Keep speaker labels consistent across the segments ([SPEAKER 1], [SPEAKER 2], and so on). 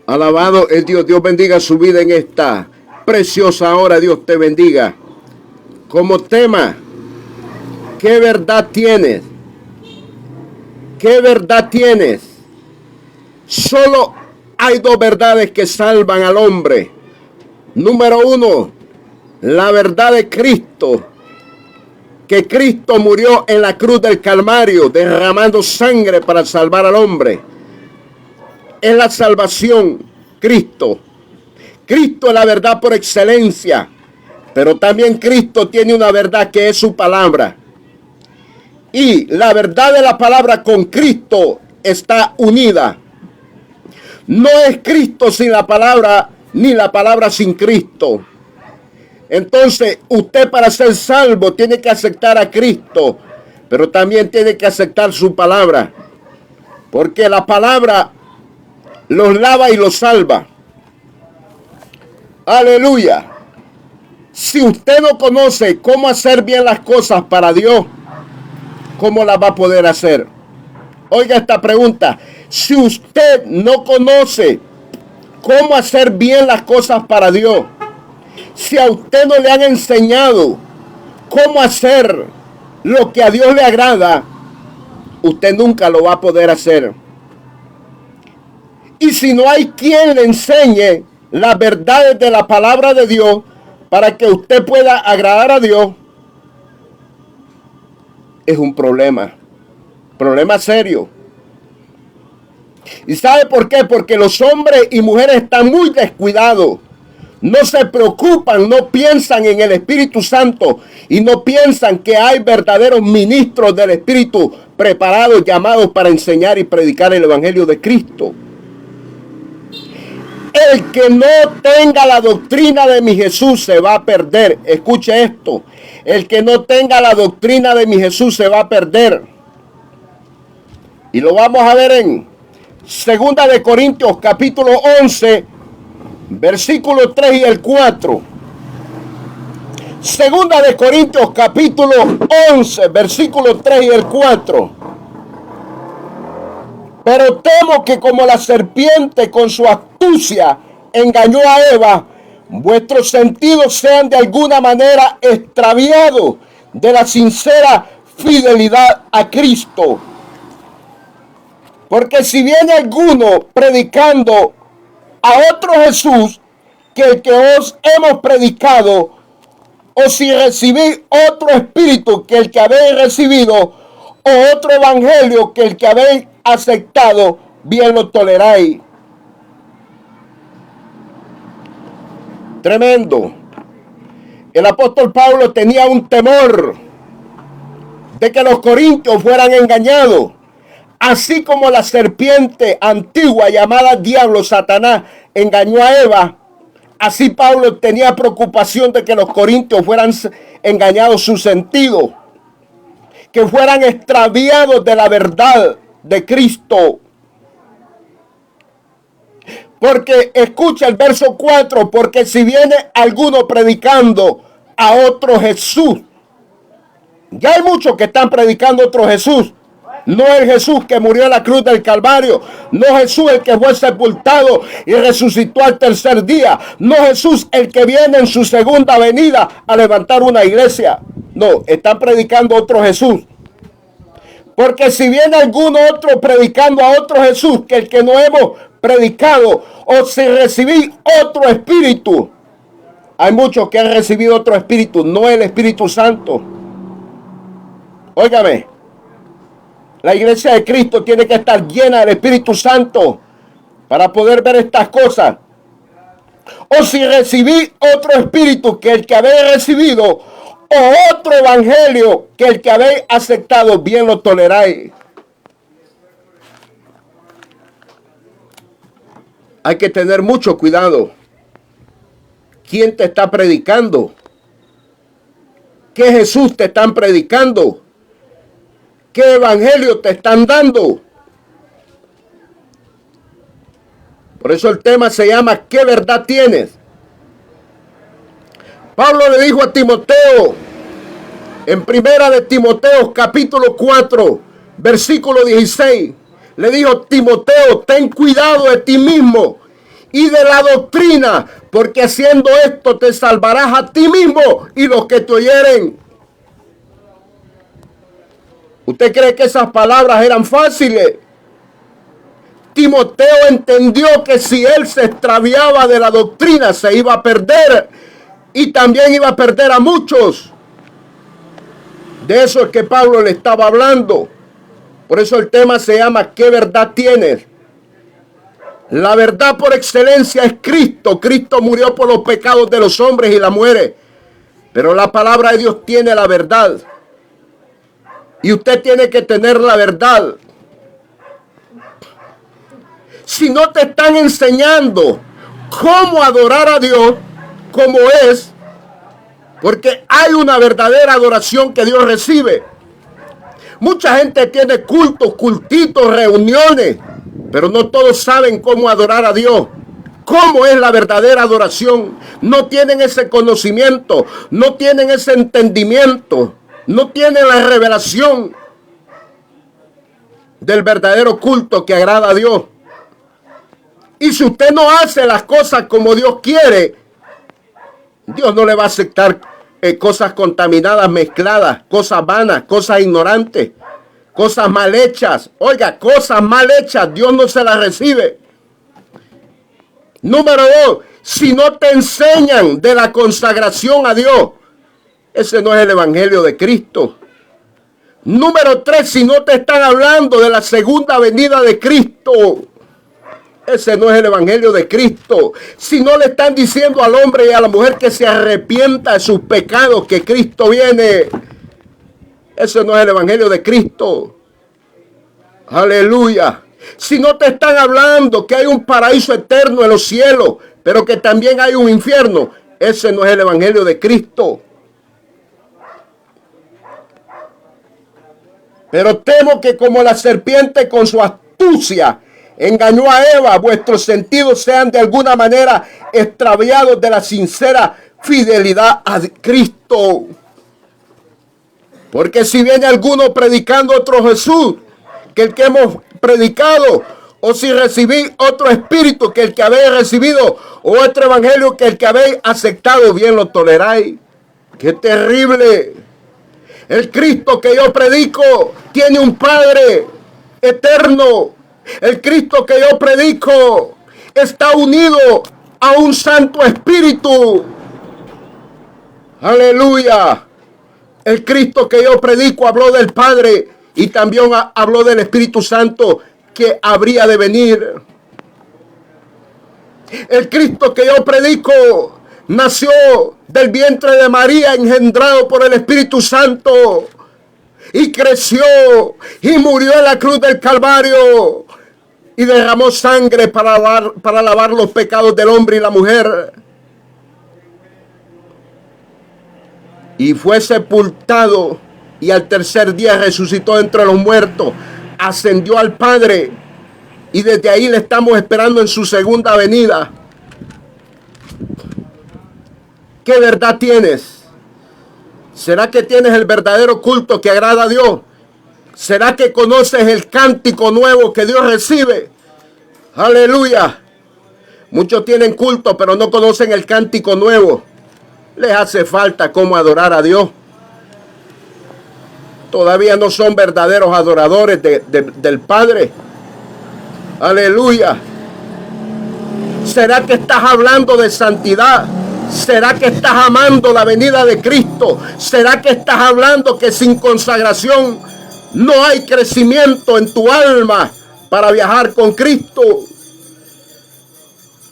[SPEAKER 1] Alabado es Dios. Dios bendiga su vida en esta preciosa hora. Dios te bendiga. Como tema, ¿qué verdad tienes? ¿Qué verdad tienes? Solo hay dos verdades que salvan al hombre. Número uno, la verdad de Cristo. Que Cristo murió en la cruz del Calvario, derramando sangre para salvar al hombre. Es la salvación, Cristo. Cristo es la verdad por excelencia. Pero también Cristo tiene una verdad que es su palabra. Y la verdad de la palabra con Cristo está unida. No es Cristo sin la palabra, ni la palabra sin Cristo. Entonces, usted para ser salvo tiene que aceptar a Cristo, pero también tiene que aceptar su palabra. Porque la palabra los lava y los salva. Aleluya. Si usted no conoce cómo hacer bien las cosas para Dios, ¿cómo las va a poder hacer? Oiga esta pregunta. Si usted no conoce cómo hacer bien las cosas para Dios, si a usted no le han enseñado cómo hacer lo que a Dios le agrada, usted nunca lo va a poder hacer. Y si no hay quien le enseñe las verdades de la palabra de Dios para que usted pueda agradar a Dios, es un problema serio. ¿Y sabe por qué? Porque los hombres y mujeres están muy descuidados. No se preocupan, no piensan en el Espíritu Santo y no piensan que hay verdaderos ministros del Espíritu preparados, llamados para enseñar y predicar el Evangelio de Cristo. El que no tenga la doctrina de mi Jesús se va a perder. Escuche esto. El que no tenga la doctrina de mi Jesús se va a perder. Y lo vamos a ver en 2 de Corintios capítulo 11, versículo 3 y el 4. 2 de Corintios capítulo 11, versículo 3 y el 4. Pero temo que como la serpiente con su astucia engañó a Eva, vuestros sentidos sean de alguna manera extraviados de la sincera fidelidad a Cristo. Porque si viene alguno predicando a otro Jesús que el que os hemos predicado, o si recibís otro espíritu que el que habéis recibido, o otro evangelio que el que habéis aceptado, bien lo toleráis. Tremendo. El apóstol Pablo tenía un temor de que los corintios fueran engañados. Así como la serpiente antigua llamada diablo, Satanás, engañó a Eva, así Pablo tenía preocupación de que los corintios fueran engañados sus sentidos, que fueran extraviados de la verdad de Cristo. Porque escucha el verso 4, porque si viene alguno predicando a otro Jesús, ya hay muchos que están predicando a otro Jesús. No el Jesús que murió en la cruz del Calvario. No Jesús el que fue sepultado y resucitó al tercer día. No Jesús el que viene en su segunda venida a levantar una iglesia. No, están predicando a otro Jesús. Porque si viene algún otro predicando a otro Jesús que el que no hemos predicado, o si recibí otro espíritu. Hay muchos que han recibido otro espíritu, no el Espíritu Santo. Óigame. La iglesia de Cristo tiene que estar llena del Espíritu Santo para poder ver estas cosas. O si recibí otro espíritu que el que habéis recibido, o otro evangelio que el que habéis aceptado, bien lo toleráis. Hay que tener mucho cuidado. ¿Quién te está predicando? ¿Qué Jesús te están predicando? ¿Qué evangelio te están dando? Por eso el tema se llama ¿qué verdad tienes? Pablo le dijo a Timoteo en 1 de Timoteo capítulo 4 versículo 16, le dijo: Timoteo, ten cuidado de ti mismo y de la doctrina, porque haciendo esto te salvarás a ti mismo y los que te oyeren. ¿Usted cree que esas palabras eran fáciles? Timoteo entendió que si él se extraviaba de la doctrina se iba a perder y también iba a perder a muchos. De eso es que Pablo le estaba hablando. Por eso el tema se llama ¿qué verdad tienes? La verdad por excelencia es Cristo. Cristo murió por los pecados de los hombres y la muere. Pero la palabra de Dios tiene la verdad. Y usted tiene que tener la verdad. Si no te están enseñando cómo adorar a Dios, como es, porque hay una verdadera adoración que Dios recibe. Mucha gente tiene cultos, cultitos, reuniones, pero no todos saben cómo adorar a Dios. ¿Cómo es la verdadera adoración? No tienen ese conocimiento, no tienen ese entendimiento, no tienen la revelación del verdadero culto que agrada a Dios. Y si usted no hace las cosas como Dios quiere, Dios no le va a aceptar cosas contaminadas, mezcladas, cosas vanas, cosas ignorantes, cosas mal hechas. Oiga, cosas mal hechas, Dios no se las recibe. Número 2, si no te enseñan de la consagración a Dios, ese no es el evangelio de Cristo. Número 3, si no te están hablando de la segunda venida de Cristo, ese no es el evangelio de Cristo. Si no le están diciendo al hombre y a la mujer que se arrepienta de sus pecados, que Cristo viene, ese no es el evangelio de Cristo. Aleluya. Si no te están hablando que hay un paraíso eterno en los cielos, pero que también hay un infierno, ese no es el evangelio de Cristo. Pero temo que como la serpiente con su astucia engañó a Eva, vuestros sentidos sean de alguna manera extraviados de la sincera fidelidad a Cristo. Porque si viene alguno predicando otro Jesús que el que hemos predicado, o si recibí otro espíritu que el que habéis recibido, o otro evangelio que el que habéis aceptado, bien lo toleráis. ¡Qué terrible! El Cristo que yo predico tiene un Padre eterno. El Cristo que yo predico está unido a un Santo Espíritu. Aleluya. El Cristo que yo predico habló del Padre y también habló del Espíritu Santo que habría de venir. El Cristo que yo predico nació del vientre de María, engendrado por el Espíritu Santo, y creció y murió en la cruz del Calvario y derramó sangre para lavar los pecados del hombre y la mujer. Y fue sepultado y al tercer día resucitó entre los muertos, ascendió al Padre y desde ahí le estamos esperando en su segunda venida. ¿Qué verdad tienes? ¿Será que tienes el verdadero culto que agrada a Dios? ¿Será que conoces el cántico nuevo que Dios recibe? Aleluya. Muchos tienen culto, pero no conocen el cántico nuevo. Les hace falta cómo adorar a Dios. Todavía no son verdaderos adoradores del Padre. Aleluya. ¿Será que estás hablando de santidad? ¿Será que estás amando la venida de Cristo? ¿Será que estás hablando que sin consagración no hay crecimiento en tu alma para viajar con Cristo?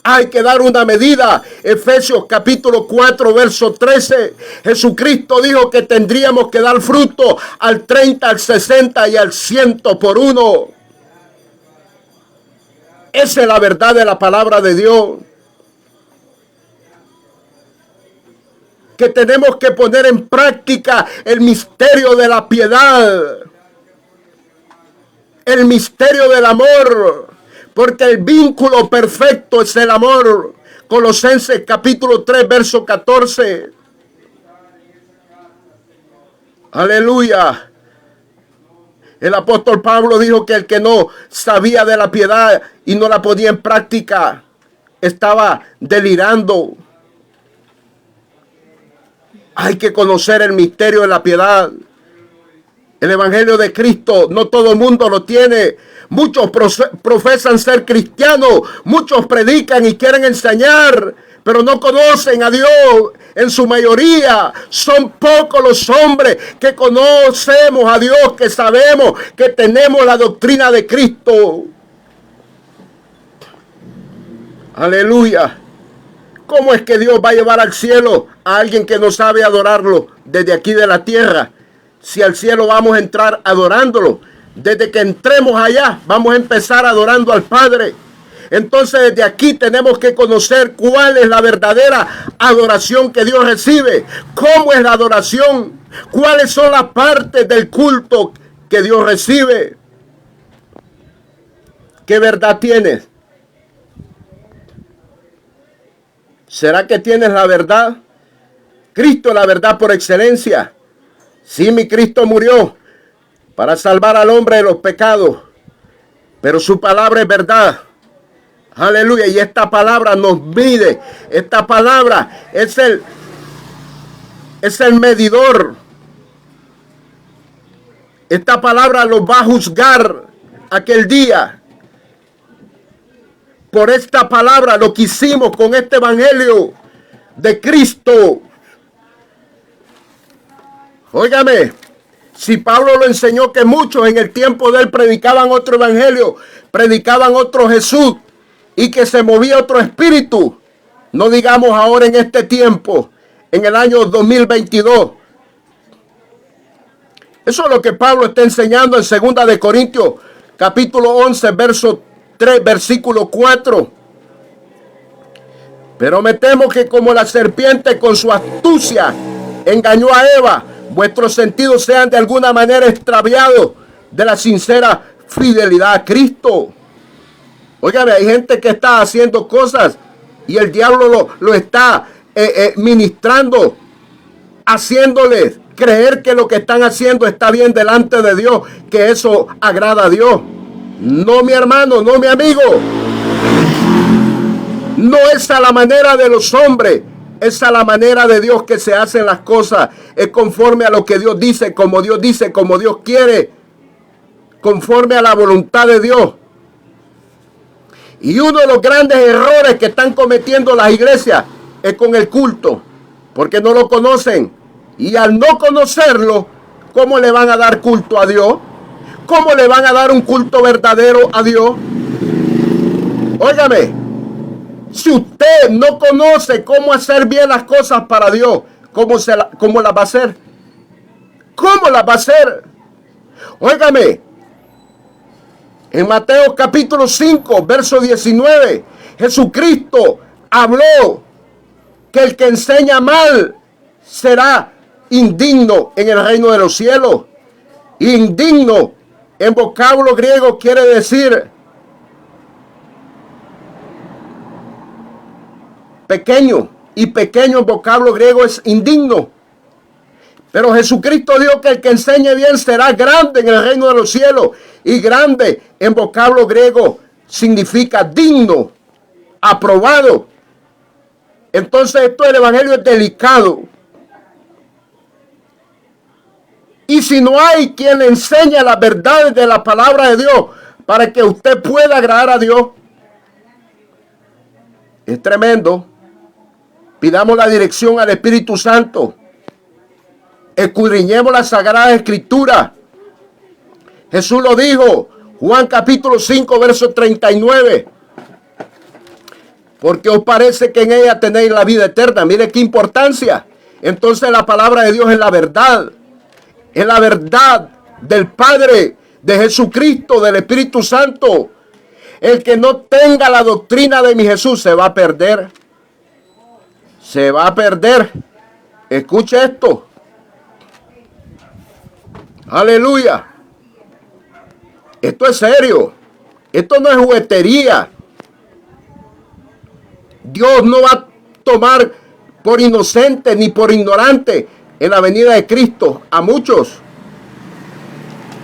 [SPEAKER 1] Hay que dar una medida. Efesios capítulo 4, verso 13. Jesucristo dijo que tendríamos que dar fruto al 30, al 60 y al 100 por uno. Esa es la verdad de la palabra de Dios. Que tenemos que poner en práctica el misterio de la piedad. El misterio del amor. Porque el vínculo perfecto es el amor. Colosenses capítulo 3, verso 14. Aleluya. El apóstol Pablo dijo que el que no sabía de la piedad y no la ponía en práctica, estaba delirando. Hay que conocer el misterio de la piedad. El Evangelio de Cristo no todo el mundo lo tiene. Muchos profesan ser cristianos. Muchos predican y quieren enseñar, pero no conocen a Dios. En su mayoría son pocos los hombres que conocemos a Dios, que sabemos que tenemos la doctrina de Cristo. Aleluya. ¿Cómo es que Dios va a llevar al cielo a alguien que no sabe adorarlo desde aquí de la tierra? Si al cielo vamos a entrar adorándolo. Desde que entremos allá vamos a empezar adorando al Padre. Entonces desde aquí tenemos que conocer cuál es la verdadera adoración que Dios recibe. ¿Cómo es la adoración? ¿Cuáles son las partes del culto que Dios recibe? ¿Qué verdad tienes? ¿Será que tienes la verdad? Cristo es la verdad por excelencia. Sí, mi Cristo murió para salvar al hombre de los pecados, pero su palabra es verdad. Aleluya. Y esta palabra nos mide. Esta palabra es el medidor. Esta palabra los va a juzgar aquel día. Por esta palabra, lo que hicimos con este evangelio de Cristo. Óigame, si Pablo lo enseñó que muchos en el tiempo de él predicaban otro evangelio, predicaban otro Jesús y que se movía otro espíritu, no digamos ahora en este tiempo, en el año 2022. Eso es lo que Pablo está enseñando en 2 de Corintios, capítulo 11, verso 3, versículo 4. Pero me temo que como la serpiente con su astucia engañó a Eva, vuestros sentidos sean de alguna manera extraviados de la sincera fidelidad a Cristo. Óigame, hay gente que está haciendo cosas y el diablo lo está ministrando, haciéndoles creer que lo que están haciendo está bien delante de Dios, que eso agrada a Dios. No, mi hermano, no, mi amigo. No es a la manera de los hombres, es a la manera de Dios que se hacen las cosas. Es conforme a lo que Dios dice, como Dios quiere, conforme a la voluntad de Dios. Y uno de los grandes errores que están cometiendo las iglesias es con el culto, porque no lo conocen. Y al no conocerlo, ¿cómo le van a dar culto a Dios? ¿Cómo le van a dar un culto verdadero a Dios? Óigame, si usted no conoce cómo hacer bien las cosas para Dios, ¿cómo las va a hacer? ¿Cómo las va a hacer? Óigame, en Mateo capítulo 5, verso 19, Jesucristo habló que el que enseña mal será indigno en el reino de los cielos. Indigno en vocablo griego quiere decir pequeño, y pequeño en vocablo griego es indigno. Pero Jesucristo dijo que el que enseñe bien será grande en el reino de los cielos. Y grande en vocablo griego significa digno, aprobado. Entonces esto del evangelio es delicado. Y si no hay quien le enseñe las verdades de la palabra de Dios para que usted pueda agradar a Dios, es tremendo. Pidamos la dirección al Espíritu Santo. Escudriñemos la Sagrada Escritura. Jesús lo dijo, Juan capítulo 5, verso 39. Porque os parece que en ella tenéis la vida eterna. Mire qué importancia. Entonces la palabra de Dios es la verdad. Es la verdad del Padre, de Jesucristo, del Espíritu Santo. El que no tenga la doctrina de mi Jesús se va a perder. Se va a perder. Escuche esto. Aleluya. Esto es serio. Esto no es juguetería. Dios no va a tomar por inocente ni por ignorante en la venida de Cristo a muchos.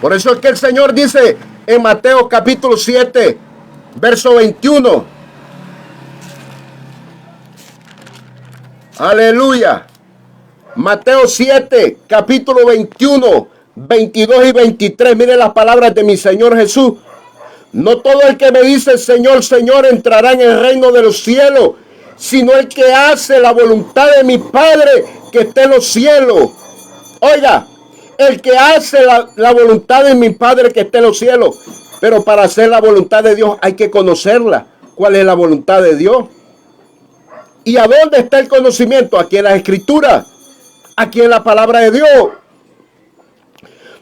[SPEAKER 1] Por eso es que el Señor dice en Mateo capítulo 7, verso 21. Aleluya. Mateo 7, capítulo 21, 22 y 23. Mire las palabras de mi Señor Jesús. No todo el que me dice Señor, Señor entrará en el reino de los cielos, sino el que hace la voluntad de mi Padre que está en los cielos. Oiga, el que hace la voluntad de mi Padre que está en los cielos. Pero para hacer la voluntad de Dios hay que conocerla. ¿Cuál es la voluntad de Dios? ¿Y a dónde está el conocimiento? Aquí en las Escrituras. Aquí en la palabra de Dios.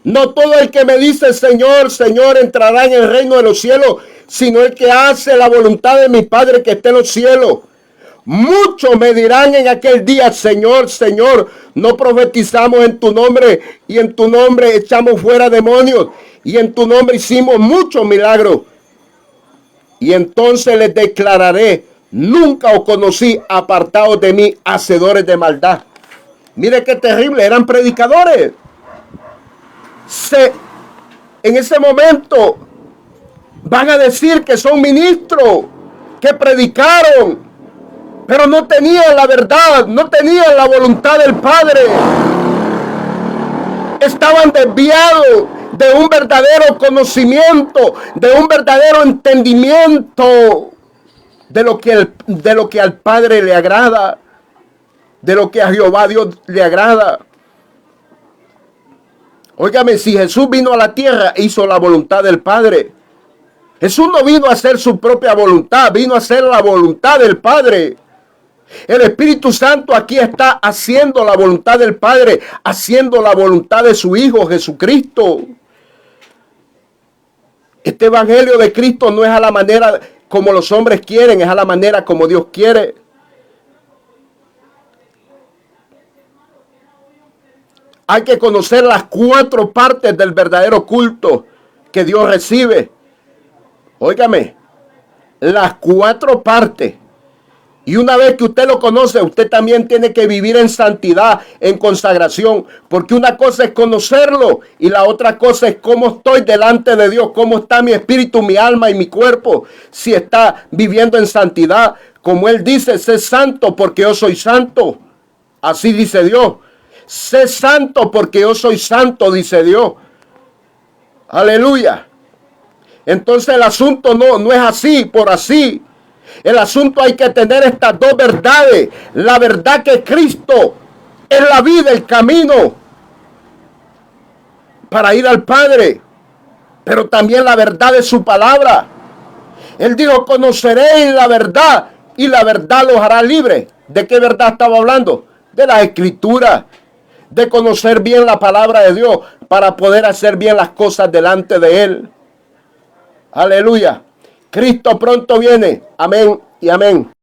[SPEAKER 1] No todo el que me dice Señor, Señor entrará en el reino de los cielos, sino el que hace la voluntad de mi Padre que está en los cielos. Muchos me dirán en aquel día, Señor, Señor, no profetizamos en tu nombre y en tu nombre echamos fuera demonios y en tu nombre hicimos muchos milagros. Y entonces les declararé, nunca os conocí, apartados de mí, hacedores de maldad. Mire qué terrible, eran predicadores. En ese momento van a decir que son ministros, que predicaron, pero no tenían la verdad, no tenían la voluntad del Padre. Estaban desviados de un verdadero conocimiento, de un verdadero entendimiento de lo que al Padre le agrada, de lo que a Jehová Dios le agrada. Óigame, si Jesús vino a la tierra, hizo la voluntad del Padre. Jesús no vino a hacer su propia voluntad, vino a hacer la voluntad del Padre. El Espíritu Santo aquí está haciendo la voluntad del Padre, haciendo la voluntad de su Hijo Jesucristo. Este evangelio de Cristo no es a la manera como los hombres quieren, es a la manera como Dios quiere. Hay que conocer las 4 partes del verdadero culto que Dios recibe. Óigame, las 4 partes. Y una vez que usted lo conoce, usted también tiene que vivir en santidad, en consagración. Porque una cosa es conocerlo y la otra cosa es cómo estoy delante de Dios, cómo está mi espíritu, mi alma y mi cuerpo. Si está viviendo en santidad, como Él dice, sé santo porque yo soy santo. Así dice Dios. Sé santo porque yo soy santo, dice Dios. Aleluya. Entonces el asunto no es así, por así. El asunto hay que tener estas 2 verdades. La verdad que Cristo es la vida, el camino para ir al Padre. Pero también la verdad de su palabra. Él dijo, conoceréis la verdad y la verdad los hará libres. ¿De qué verdad estaba hablando? De las Escrituras. De conocer bien la palabra de Dios para poder hacer bien las cosas delante de Él. Aleluya. Cristo pronto viene. Amén y amén.